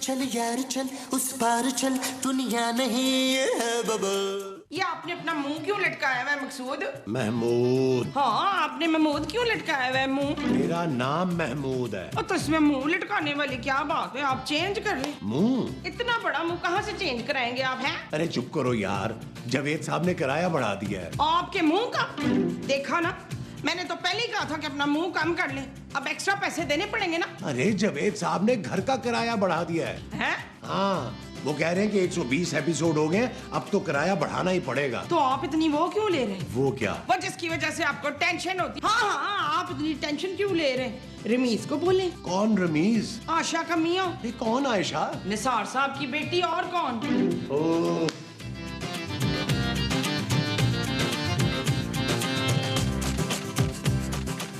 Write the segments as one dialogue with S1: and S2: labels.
S1: चल यार चल उस पार चल दुनिया नहीं है बबल।
S2: ये आपने अपना मुंह क्यों लटकाया हुआ है मकसूद?
S1: महमूद।
S2: हाँ, आपने महमूद क्यों लटकाया हुआ है मुंह?
S1: मेरा नाम महमूद है।
S2: तो इसमें मुंह लटकाने वाली क्या बात है? आप चेंज कर लें।
S1: मुंह?
S2: इतना बड़ा मुंह कहाँ से चेंज कराएंगे आप? हैं?
S1: अरे चुप करो यार, जावेद साहब ने किराया बढ़ा दिया है।
S2: आपके मुंह का देखा ना, मैंने तो पहले ही कहा था कि अपना मुंह कम कर लें। अब एक्स्ट्रा पैसे देने पड़ेंगे ना।
S1: अरे जावेद साहब ने घर का किराया बढ़ा दिया है।
S2: हैं?
S1: हाँ, वो कह रहे हैं कि 120 एपिसोड हो गए, अब तो किराया बढ़ाना ही पड़ेगा।
S2: तो आप इतनी वो क्यों ले रहे हैं?
S1: वो क्या?
S2: वो जिसकी वजह से आपको टेंशन होती। हाँ हाँ, आप इतनी टेंशन क्यों ले रहे हैं? रमीज को बोले।
S1: कौन रमीज?
S2: आशा का मियाँ।
S1: ये कौन आयशा?
S2: निसार साहब की बेटी, और कौन?
S1: ओ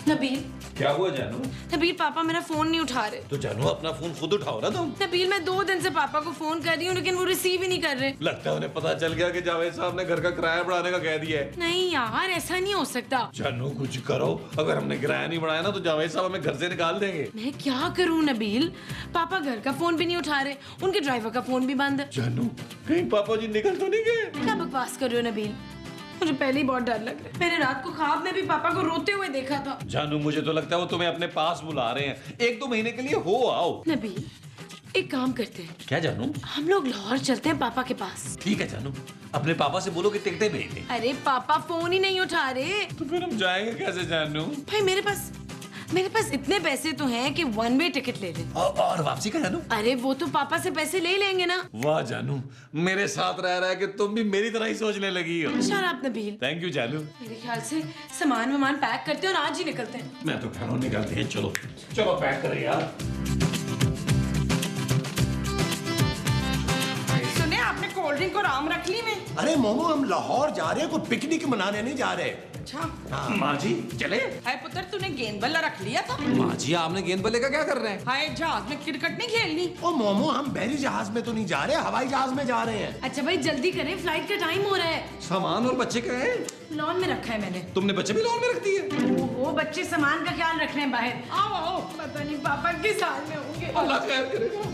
S3: नबील।
S4: क्या हुआ जानू?
S3: नबील, पापा मेरा फोन नहीं उठा रहे।
S4: तो जानू अपना फोन खुद उठाओ ना तुम।
S3: नबील, मैं 2 दिन से पापा को फोन कर रही हूँ लेकिन वो रिसीव ही नहीं कर रहे।
S4: लगता है उन्हें पता चल गया कि जावेद साहब ने घर का किराया बढ़ाने का कह दिया है।
S3: नहीं यार, ऐसा नहीं हो सकता।
S4: जानू कुछ करो, अगर हमने किराया नहीं बढ़ाया ना तो जावेद साहब हमें घर से निकाल देंगे।
S3: मैं क्या करूँ नबील? पापा घर का फोन भी नहीं उठा रहे, उनके ड्राइवर का फोन भी बंद है।
S4: जानू कहीं पापा जी निकल तो नहीं गए?
S3: क्या बकवास कर रहे हो नबील? मुझे पहले ही बहुत डर लग रहा है। मैंने रात को ख्वाब में भी पापा को रोते हुए देखा था।
S4: जानू मुझे तो लगता है वो तुम्हें अपने पास बुला रहे हैं। 1-2 महीने के लिए हो आओ।
S3: नबील, एक काम करते हैं,
S4: क्या जानू?
S3: हम लोग लाहौर चलते हैं पापा के पास।
S4: ठीक है जानू, अपने पापा से बोलो कि टिकटें भेज दें।
S3: अरे पापा फोन ही नहीं उठा रहे।
S4: तो फिर हम जाएंगे कैसे जानू?
S3: भाई मेरे पास इतने पैसे तो हैं कि 1 वे टिकट ले लें।
S4: और वापसी का जानू?
S3: अरे वो तो पापा से पैसे ले लेंगे ना।
S4: वाह जानू, मेरे साथ रह रहा है कि तुम भी मेरी तरह ही सोचने लगी हो।
S3: Shut up Nabeel.
S4: Thank you जानू।
S3: मेरे ख्याल से सामान पैक करते हैं और आज ही निकलते हैं।
S4: मैं तो घरों निकलते हैं। चलो चलो पैक करें यार।
S2: सुने, आपने कोल्ड ड्रिंक और आम रख ली में?
S1: अरे मोमो, हम लाहौर जा रहे हैं, कोई पिकनिक मनाने नहीं जा रहे।
S2: अच्छा।
S4: माँ जी चले?
S2: हाय पुत्र, तूने गेंद बल्ला रख लिया था?
S4: माँ जी आपने गेंद बल्ले का क्या कर रहे हैं?
S2: हाय, जहाज में क्रिकेट नहीं खेलनी?
S1: ओ मोमो, हम बहरी जहाज में तो नहीं जा रहे, हवाई जहाज में जा रहे हैं।
S3: अच्छा भाई जल्दी करें, फ्लाइट का टाइम हो रहा है।
S4: सामान और बच्चे का है?
S3: लॉन में रखा है मैंने।
S4: तुमने बच्चे भी लॉन में रख दिए?
S3: वो बच्चे सामान का ख्याल रख रहे हैं बाहर।
S2: आओ आओ,
S3: पता नहीं पापा किस हाल में होंगे।
S4: अल्लाह खैर करेगा।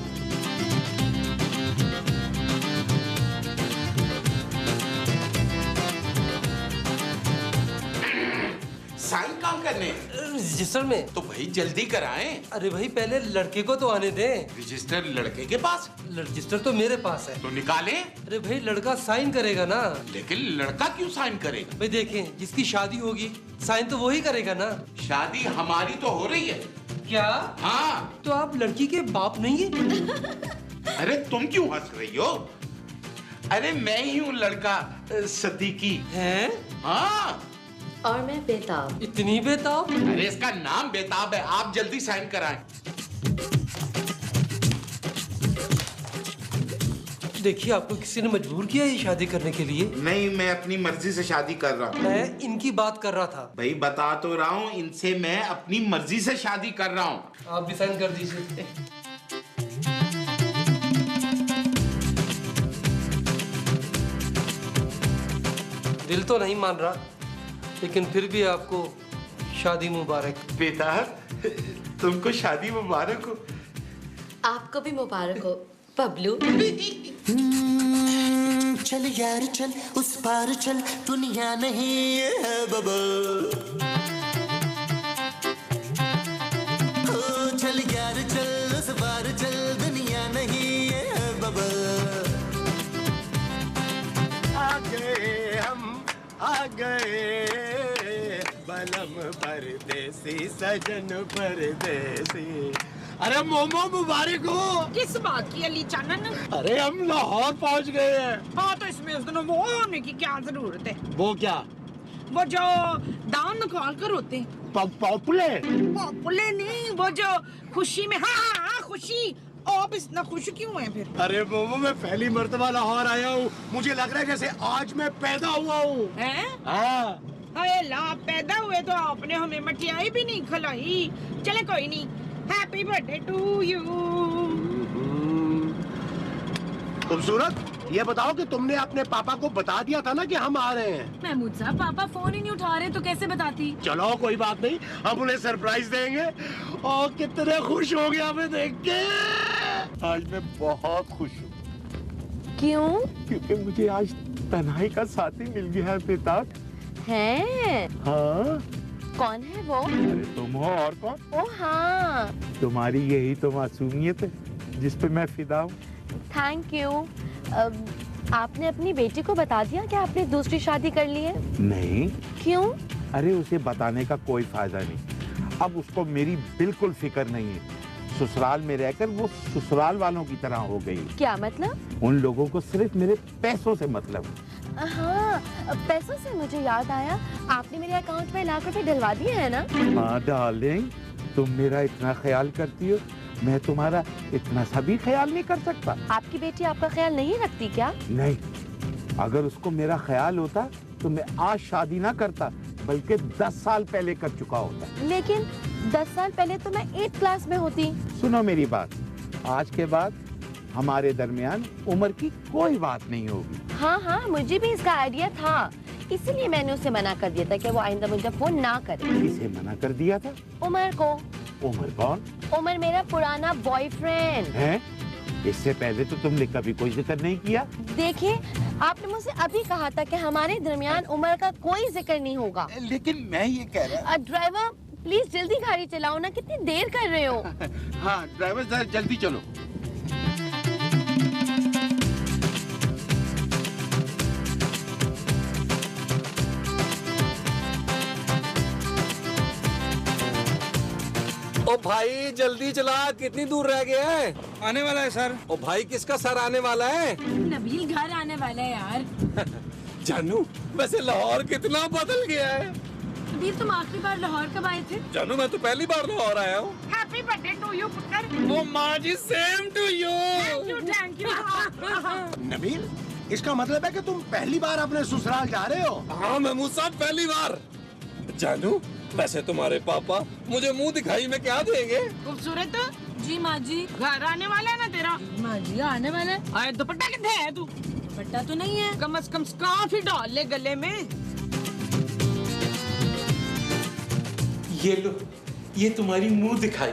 S5: साइन कहाँ करने?
S6: रजिस्टर में।
S5: तो भाई जल्दी कराएं।
S6: अरे भाई पहले लड़के को तो आने दे।
S5: रजिस्टर लड़के के पास?
S6: रजिस्टर तो मेरे पास है।
S5: तो निकालें।
S6: अरे भाई लड़का साइन करेगा ना।
S5: लेकिन लड़का क्यों साइन करेगा?
S6: भाई देखें, जिसकी शादी होगी साइन तो वही करेगा ना।
S5: शादी हमारी तो हो रही है।
S6: क्या?
S5: हाँ।
S6: तो आप लड़की के बाप नहीं है?
S5: अरे तुम क्यों हंस रही हो? अरे मैं ही हूँ लड़का, सदीकी।
S6: हैं?
S5: हाँ।
S7: और मैं बेताब।
S6: इतनी बेताब?
S5: अरे इसका नाम बेताब है। आप जल्दी साइन कराएं।
S6: देखिए, आपको किसी ने मजबूर किया ये शादी करने के लिए?
S5: नहीं, मैं अपनी मर्जी से शादी कर रहा हूँ।
S6: मैं इनकी बात कर रहा था।
S5: भाई बता तो रहा हूँ, इनसे मैं अपनी मर्जी से शादी कर रहा हूँ।
S6: आप भी साइन कर दीजिए। दिल तो नहीं मान रहा, लेकिन फिर भी आपको शादी मुबारक।
S5: बेताब, तुमको शादी मुबारक हो।
S7: आपको भी मुबारक हो बबलू।
S1: चल यार चल उस पार चल दुनिया नहीं है बबल। ओ चल यार चल उस पार चल दुनिया नहीं है बबल। आ गए हम, आ गए बलम परदेसी सजन परदेसी। अरे मोमो मुबारक हो।
S2: किस बात की अली चानन?
S1: अरे हम लाहौर पहुंच गए हैं।
S2: हाँ, तो इसमें उस दिन वो होने की क्या जरूरत है?
S1: वो क्या?
S2: वो जो दान निकाल कर होते हैं।
S1: पॉपुले?
S2: पॉपुले नहीं, वो जो खुशी में। हाँ हाँ, खुशी। आप इतना खुश क्यों हैं फिर?
S1: अरे मोमो, मैं पहली मर्तबा लाहौर आया हूँ, मुझे लग रहा है जैसे आज मैं पैदा हुआ हूँ।
S2: हैं?
S1: हाँ।
S2: अरे ला, पैदा हुए तो आपने हमें मठियाई भी नहीं खिलाई। चले कोई नहीं, हैप्पी बर्थडे टू यू।
S1: खूबसूरत, ये बताओ कि तुमने अपने पापा को बता दिया था ना कि हम आ रहे हैं?
S3: महमूद साहब, पापा फोन ही नहीं उठा रहे तो कैसे बताती?
S1: चलो कोई बात नहीं, हम उन्हें सरप्राइज देंगे और कितने खुश होंगे हमें देख के।
S5: आज मैं बहुत खुश हूँ
S8: क्यों?
S5: क्योंकि मुझे आज तन्हाई का साथी मिल गया है बेताब।
S8: है?
S5: हाँ,
S8: कौन है वो?
S5: अरे तुम हो और कौन?
S8: ओ हाँ,
S5: तुम्हारी यही तो मासूमियत है जिस पे मैं फिदा हूँ।
S8: Thank you. आपने अपनी बेटी को बता दिया कि आपने दूसरी शादी कर ली है?
S5: नहीं,
S8: क्यों?
S5: अरे उसे बताने का कोई फायदा नहीं। अब उसको मेरी बिल्कुल फिक्र नहीं है। ससुराल में रहकर वो ससुराल वालों की तरह हो गई।
S8: क्या मतलब?
S5: उन लोगों को सिर्फ मेरे पैसों से मतलब।
S8: हाँ, पैसों से मुझे याद आया, आपने मेरे अकाउंट में लाख रुपए डलवा दिए है ना?
S5: हाँ डार्लिंग, तुम मेरा इतना ख्याल करती हो, मैं तुम्हारा इतना सा भी ख्याल नहीं कर सकता।
S8: आपकी बेटी आपका ख्याल नहीं रखती क्या?
S5: नहीं, अगर उसको मेरा ख्याल होता तो मैं आज शादी ना करता, बल्कि 10 साल पहले कर चुका होता।
S8: लेकिन 10 साल पहले तो मैं 8th क्लास में होती।
S5: सुनो मेरी बात, आज के बाद हमारे दरमियान उम्र की कोई बात नहीं होगी।
S8: हाँ हाँ, मुझे भी इसका आइडिया था, इसीलिए मैंने उसे मना कर दिया था कि वो आइंदा मुझे फोन ना करे।
S5: किसे मना कर दिया था?
S8: उमर को।
S5: उमर कौन?
S8: उमर मेरा पुराना बॉयफ्रेंड
S5: है। इससे पहले तो तुमने कभी कोई जिक्र नहीं किया।
S8: देखिए, आपने मुझसे अभी कहा था कि हमारे दरमियान उमर का कोई जिक्र नहीं होगा।
S5: लेकिन मैं ये कह रहा।
S8: ड्राइवर प्लीज जल्दी गाड़ी चलाओ ना, कितनी देर कर रहे हो?
S5: हाँ ड्राइवर जरा जल्दी चलो।
S6: ओ भाई जल्दी चला, कितनी दूर रह गया है?
S9: आने वाला है सर।
S6: ओ भाई किसका सर आने वाला है?
S3: नबील घर आने वाला है यार।
S4: जानू, वैसे लाहौर कितना बदल गया है।
S3: नबील तुम आखिरी बार लाहौर कब आए थे?
S4: जानू, मैं तो पहली बार लाहौर आया हूँ।
S2: हैप्पी बर्थडे टू यू पुत्र।
S4: ओ माँ जी, same to you.
S2: Thank you.
S1: Nabeel, इसका मतलब है कि तुम पहली बार अपने ससुराल जा रहे हो?
S4: हाँ महमूद साहब, पहली बार। जानू, वैसे तुम्हारे पापा मुझे मुंह दिखाई में क्या देंगे?
S2: खूबसूरत
S3: जी माँ जी।
S2: घर आने वाला है ना तेरा?
S3: माँ जी आने वाला है।
S2: अरे दुपट्टा कितने है तू?
S3: दुपट्टा तो नहीं है।
S2: कम से कम स्कार्फ ही डाल ले गले में।
S5: ये लो, ये तुम्हारी मुंह दिखाई।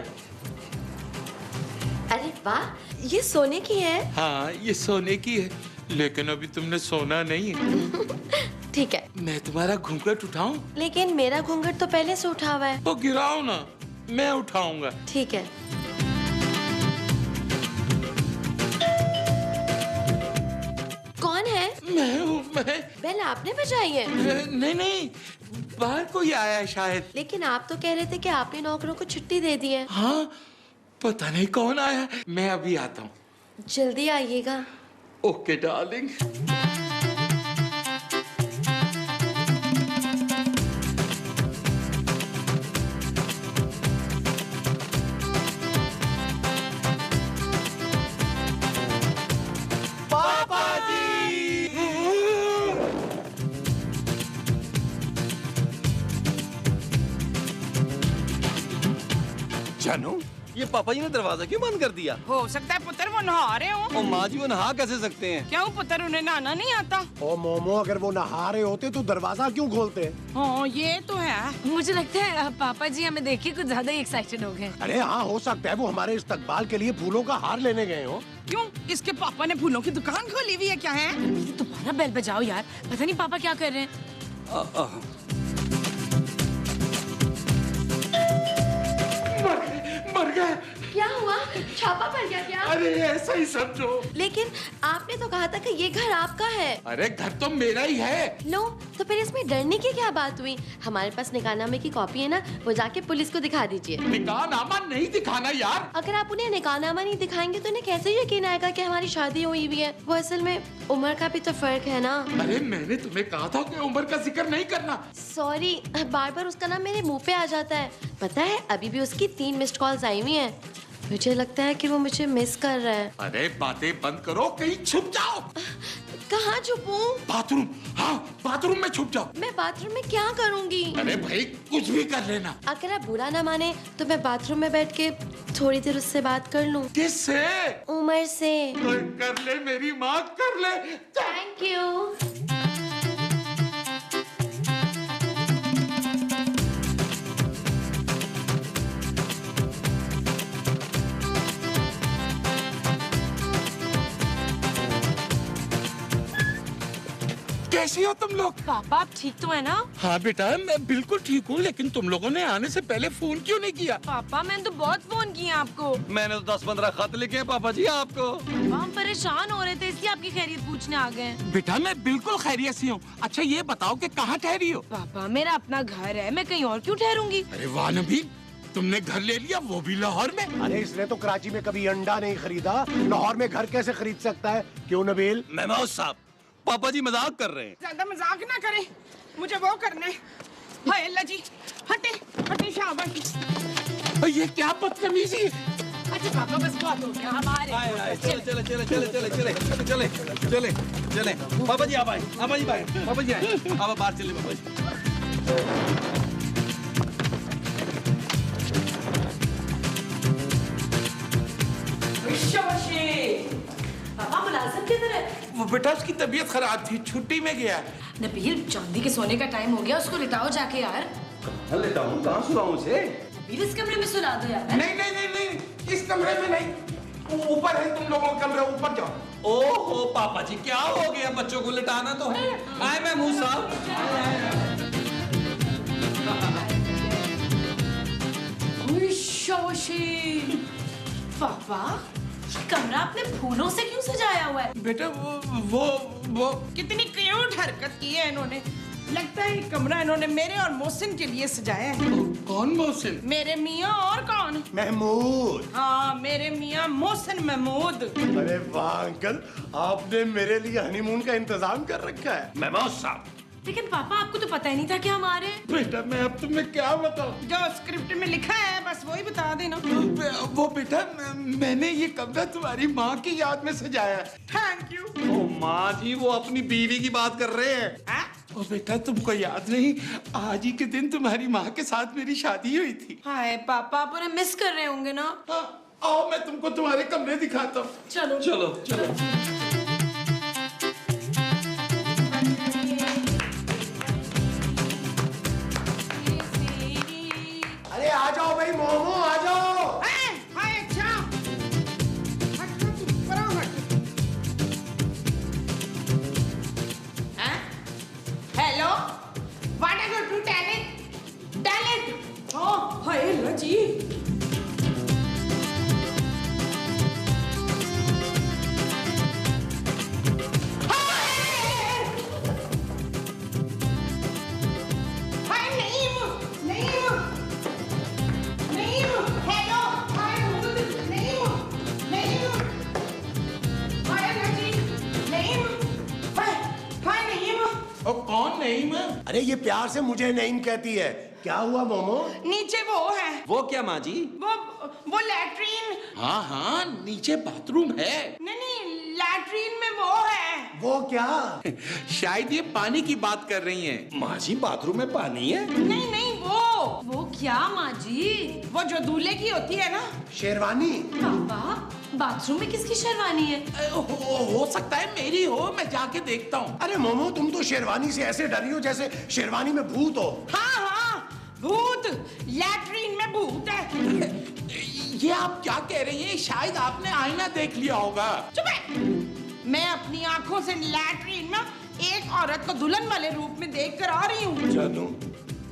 S7: अरे वाह, ये सोने की है।
S5: हाँ, ये सोने की है, लेकिन अभी तुमने सोना नहीं है।
S7: ठीक है,
S5: मैं तुम्हारा घूंघट उठाऊं?
S7: लेकिन मेरा घूंघट तो पहले से उठा हुआ है।
S5: तो गिराओ ना, मैं उठाऊंगा।
S7: ठीक है। कौन है?
S5: मैं हूँ, मैं।
S7: बेल आपने बजाई है?
S5: नहीं नहीं, बाहर कोई आया है शायद।
S7: लेकिन आप तो कह रहे थे कि आपने नौकरों को छुट्टी दे दी है।
S5: हाँ, पता नहीं कौन आया। मैं अभी आता हूँ।
S7: जल्दी आइएगा।
S5: Okay darling.
S4: जानू, ये पापा जी ने दरवाजा क्यों बंद कर दिया?
S2: हो सकता है पुत्र वो नहा रहे हो।
S4: और माँ जी, वो नहा कैसे सकते हैं?
S2: क्यों पुत्र, उन्हें नहाना नहीं आता?
S1: ओ मोमो, अगर वो नहा रहे होते तो दरवाजा क्यों खोलते?
S2: हाँ ये तो है।
S3: मुझे लगता है पापा जी हमें देख के कुछ ज्यादा ही एक्साइटेड हो गए।
S1: अरे हाँ, हो सकता है वो हमारे इस्तकबाल के लिए फूलों का हार लेने गए हो।
S2: क्यों, इसके पापा ने फूलों की दुकान खोली हुई है क्या है?
S3: तुम्हारा बेल बजाओ यार, पता नहीं पापा क्या कर रहे हैं।
S5: मर गए।
S7: क्या हुआ? छापा पड़ गया क्या?
S5: अरे ऐसा ही समझो।
S7: लेकिन आपने तो कहा था कि ये घर आपका है।
S5: अरे घर तो मेरा ही है।
S7: लो, तो फिर इसमें डरने की क्या बात हुई? हमारे पास निकाहनामे की कॉपी है ना, वो जाके पुलिस को दिखा दीजिए।
S5: निकाहनामा नहीं दिखाना यार।
S7: अगर आप उन्हें निकाहनामा नहीं दिखाएंगे तो उन्हें कैसे यकीन आएगा कि हमारी शादी हुई हुई है? वो असल में उम्र का भी तो फर्क है ना।
S5: अरे मैंने तुम्हें कहा था कि उम्र का जिक्र नहीं करना।
S7: सॉरी, बार बार उसका नाम मेरे मुंह पे आ जाता है। पता है, अभी भी उसकी 3 मिस्ड कॉल्स आई हुई हैं। मुझे लगता है कि वो मुझे मिस कर रहा है।
S5: अरे बातें बंद करो, कहीं छुप जाओ।
S7: कहाँ छुपूं?
S5: बाथरूम। हाँ, बाथरूम में छुप जाओ।
S7: मैं बाथरूम में क्या करूँगी?
S5: अरे भाई कुछ भी कर लेना।
S7: अगर आप बुरा ना माने तो मैं बाथरूम में बैठ के थोड़ी देर उससे बात कर लूं।
S5: किससे?
S7: उमर से।
S5: कर ले मेरी माँ, कर ले।
S7: Thank you.
S9: कैसी हो तुम लोग?
S3: पापा आप ठीक तो है ना?
S9: हाँ बेटा मैं बिल्कुल ठीक हूँ, लेकिन तुम लोगों ने आने से पहले फोन क्यों नहीं किया?
S3: पापा मैंने तो बहुत फोन किए आपको।
S4: मैंने तो 10-15 खत लिखे हैं पापा जी आपको।
S3: पापा हम परेशान हो रहे थे इसलिए आपकी खैरियत पूछने आ गए।
S9: बेटा मैं बिल्कुल खैरियत से हूँ। अच्छा ये बताओ कि कहाँ ठहरी हो?
S3: पापा मेरा अपना घर है, मैं कहीं और क्यों ठहरूंगी?
S9: अरे वाह नबील, तुमने घर ले लिया, वो भी लाहौर में।
S1: अरे इसने तो कराची में कभी अंडा नहीं खरीदा, लाहौर में घर कैसे खरीद सकता है? क्यों नबील?
S4: मेमोज साहब, पापा जी मजाक कर रहे हैं।
S2: ज्यादा मजाक ना करें, मुझे वो करना है। हाय अल्लाह जी, हटे हटे शाबाश।
S9: ये क्या बदतमीजी है?
S3: अच्छा पापा बस बहुत हो गया, हम आ रहे हैं।
S4: चले पापा जी आप आए, पापा जी आए, पापा जी आए, आप बाहर चले पापा जी।
S3: पापा मुलाजिम किधर है?
S9: वो बेटा उसकी तबीयत खराब थी, छुट्टी में गया।
S3: नबील चांदी के सोने का टाइम हो गया, उसको लिटाओ जाके यार।
S4: कहाँ लेटा हूँ, कहाँ सुलाऊं उसे?
S3: नबील इस कमरे में सुला दो यार।
S9: नहीं नहीं नहीं नहीं, इस कमरे में नहीं, ऊपर है तुम लोगों का कमरा, ऊपर जाओ।
S4: ओहो पापा जी क्या हो गया, बच्चों को लिटाना तो है। आए महमूद साहब।
S3: पापा कमरा आपने फूलों से क्यों सजाया हुआ है?
S9: बेटा वो
S2: कितनी क्यूट हरकत की है इन्होंने। लगता है ये कमरा इन्होंने मेरे और मोहसिन के लिए सजाया है।
S9: कौन मोहसिन?
S2: मेरे मियाँ और कौन?
S1: महमूद।
S2: हाँ मेरे मियाँ मोहसिन महमूद।
S1: अरे वाह अंकल, आपने मेरे लिए हनीमून का इंतजाम कर रखा है।
S4: मेमोज साहब,
S3: लेकिन पापा आपको तो पता ही नहीं था कि हम आ रहे हैं।
S9: बेटा मैं अब तुम्हें क्या बताऊं?
S2: जो स्क्रिप्ट में लिखा है बस वही बता देना।
S9: वो बेटा मैंने ये कमरा तुम्हारी माँ की याद में सजाया है।
S2: Thank you.
S4: ओ माँ जी वो अपनी बीवी की बात कर रहे हैं।
S9: ओ बेटा तुमको याद नहीं, आज ही के दिन तुम्हारी माँ के साथ मेरी शादी हुई थी।
S3: हाय पापा आप उन्हें मिस कर रहे होंगे ना?
S9: हाँ, आओ मैं तुमको तुम्हारे कमरे दिखाता हूँ।
S3: चलो
S4: चलो चलो।
S1: अरे आ जाओ भाई मोमो, आ जाओ।
S2: हाय अच्छा। हट हट ऊपर आओ, हट। Hello, what are you to tell it? Tell it. Oh हाय अल्लाह जी।
S9: और कौन नहीं मैं?
S1: अरे ये प्यार से मुझे नईम कहती है। क्या हुआ मोमो?
S2: नीचे वो है,
S4: वो क्या माँ जी?
S2: वो लैट्रीन।
S9: हाँ हाँ नीचे बाथरूम है।
S2: नहीं लैट्रीन में वो है।
S1: वो क्या?
S9: शायद ये पानी की बात कर रही हैं।
S4: माँ जी बाथरूम में पानी है?
S2: नहीं
S3: वो क्या माँ जी?
S2: वो जो दूल्हे की होती है ना।
S1: शेरवानी।
S3: पापा बाथरूम में किसकी शेरवानी है?
S9: हो सकता है मेरी हो, मैं जाके देखता हूँ।
S1: अरे मोमो तुम तो शेरवानी से ऐसे डरी हो जैसे शेरवानी में भूत हो।
S2: हाँ भूत, लैट्रीन में भूत है।
S9: ये आप क्या कह रही हैं? शायद आपने आईना देख लिया होगा।
S2: चुप है। मैं अपनी आंखों से लैट्रीन में एक औरत को दुल्हन वाले रूप में देख कर आ रही हूँ।
S4: जानू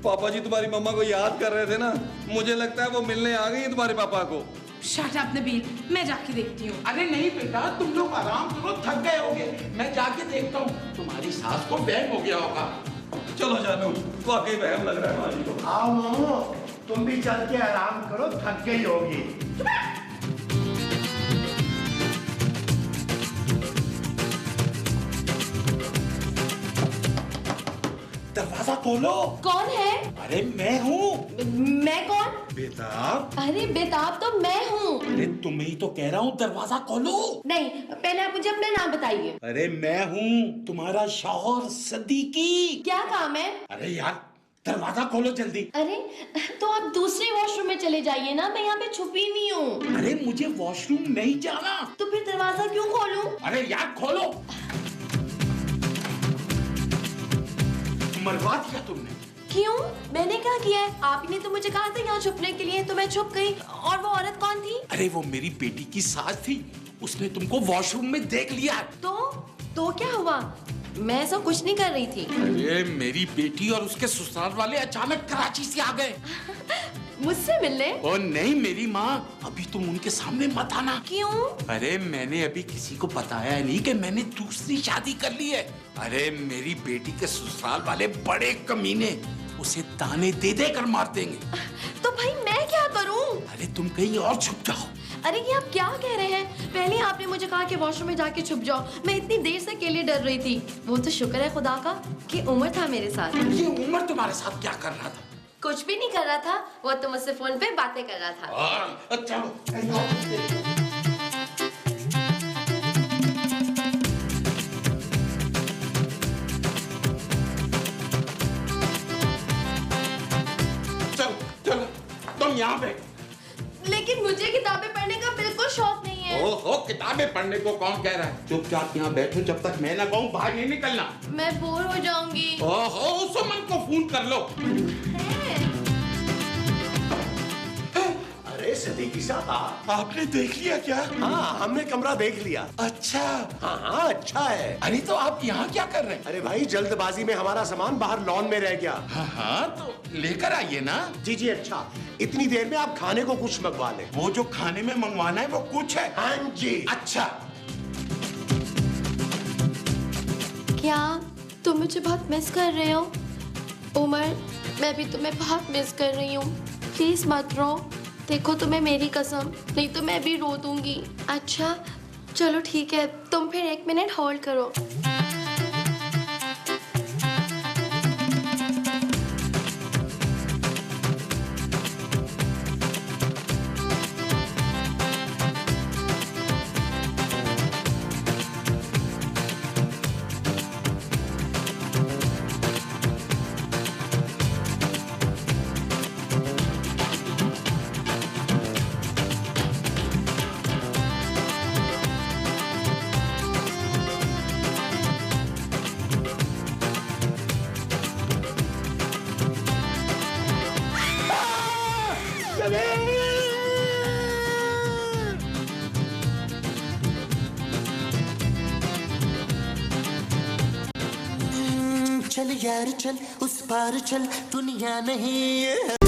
S4: पापा जी तुम्हारी मम्मा को याद कर रहे थे ना, मुझे लगता है वो मिलने आ गई है तुम्हारे पापा को।
S3: शट अप नबील, मैं जाके देखती हूँ।
S9: अरे नहीं बेटा तुम लोग आराम करो, थक गए होगे, मैं जाके देखता हूँ। तुम्हारी सास को वहम हो गया होगा।
S4: चलो जानू, वाकई वहम लग रहा है माँ जी को।
S1: आओ मोमो, तुम भी चल के आराम करो, थक गई होगी।
S9: दरवाजा खोलो।
S7: कौन है?
S9: अरे मैं हूँ।
S7: मैं कौन?
S9: बेताब।
S7: अरे बेताब तो मैं हूँ।
S9: अरे तुम्हें ही तो कह रहा हूँ दरवाजा खोलो।
S7: नहीं, पहले आप मुझे अपना नाम बताइए।
S9: अरे मैं हूँ तुम्हारा शौहर सदीकी।
S7: क्या काम है?
S9: अरे यार दरवाजा खोलो जल्दी।
S7: अरे तो आप दूसरे वॉशरूम में चले जाइए ना, मैं यहाँ पे छुपी हुई हूँ।
S9: अरे मुझे वॉशरूम नहीं जाना।
S7: तो फिर दरवाजा क्यों खोलूं?
S9: अरे यार खोलो। मरवा दिया तुमने।
S7: क्यों? मैंने क्या किया है? आप ही ने तो मुझे कहा था यहाँ छुपने के लिए, तो मैं छुप गई। और वो औरत कौन थी?
S9: अरे वो मेरी बेटी की सास थी, उसने तुमको वॉशरूम में देख लिया।
S7: तो क्या हुआ? मैं ऐसा कुछ नहीं कर रही थी।
S9: अरे मेरी बेटी और उसके ससुराल वाले अचानक कराची से आ गए।
S7: मुझसे मिलने?
S9: ओ नहीं मेरी माँ, अभी तुम उनके सामने मत आना।
S7: क्यों?
S9: अरे मैंने अभी किसी को बताया नहीं कि मैंने दूसरी शादी कर ली है। अरे मेरी बेटी के ससुराल वाले बड़े कमीने, उसे ताने दे दे कर मार देंगे।
S7: तो भाई मैं क्या करूं?
S9: अरे तुम कहीं और छुप जाओ।
S7: अरे ये आप क्या कह रहे हैं? पहले आपने मुझे कहा कि वॉशरूम में जाके छुप जाओ। मैं इतनी देर से के लिए डर रही थी। वो तो शुक्र है खुदा का कि उमर था मेरे साथ।
S9: ये उमर तुम्हारे साथ क्या कर रहा था?
S7: कुछ भी नहीं कर रहा था, वो तो मुझसे फोन पे बातें कर रहा था।
S9: चलो चलो तुम यहाँ पे।
S7: लेकिन मुझे किताबें पढ़ने का बिल्कुल शौक नहीं है।
S9: ओहो, किताबें पढ़ने को कौन कह रहा है? चुपचाप यहाँ बैठो जब तक मैं ना कहूँ, बाहर नहीं निकलना।
S7: मैं बोर हो जाऊंगी।
S9: ओहो, सुमन को फोन कर लो।
S1: अरे सदीकी साहब,
S9: आपने देख लिया क्या?
S1: हाँ हमने कमरा देख लिया।
S9: अच्छा।
S1: हाँ हाँ अच्छा है।
S9: अरे तो आप यहाँ क्या कर रहे हैं?
S1: अरे भाई जल्दबाजी में हमारा सामान बाहर लॉन में रह गया।
S9: हाँ हाँ तो लेकर आइए ना।
S1: जी जी अच्छा, इतनी देर में आप खाने को कुछ मंगवा लें।
S9: वो जो खाने में मंगवाना है वो कुछ है।
S1: हाँ जी।
S9: अच्छा।
S7: क्या तुम मुझे बहुत मिस कर रहे हो? उमर, मैं भी तुम्हें बहुत मिस कर रही हूँ। प्लीज मत रो। देखो तुम्हें मेरी कसम, नहीं तो मैं भी रो दूंगी। अच्छा चलो ठीक है, तुम फिर 1 मिनट होल्ड करो।
S10: चल यार चल, उस पार चल, दुनिया नहीं है।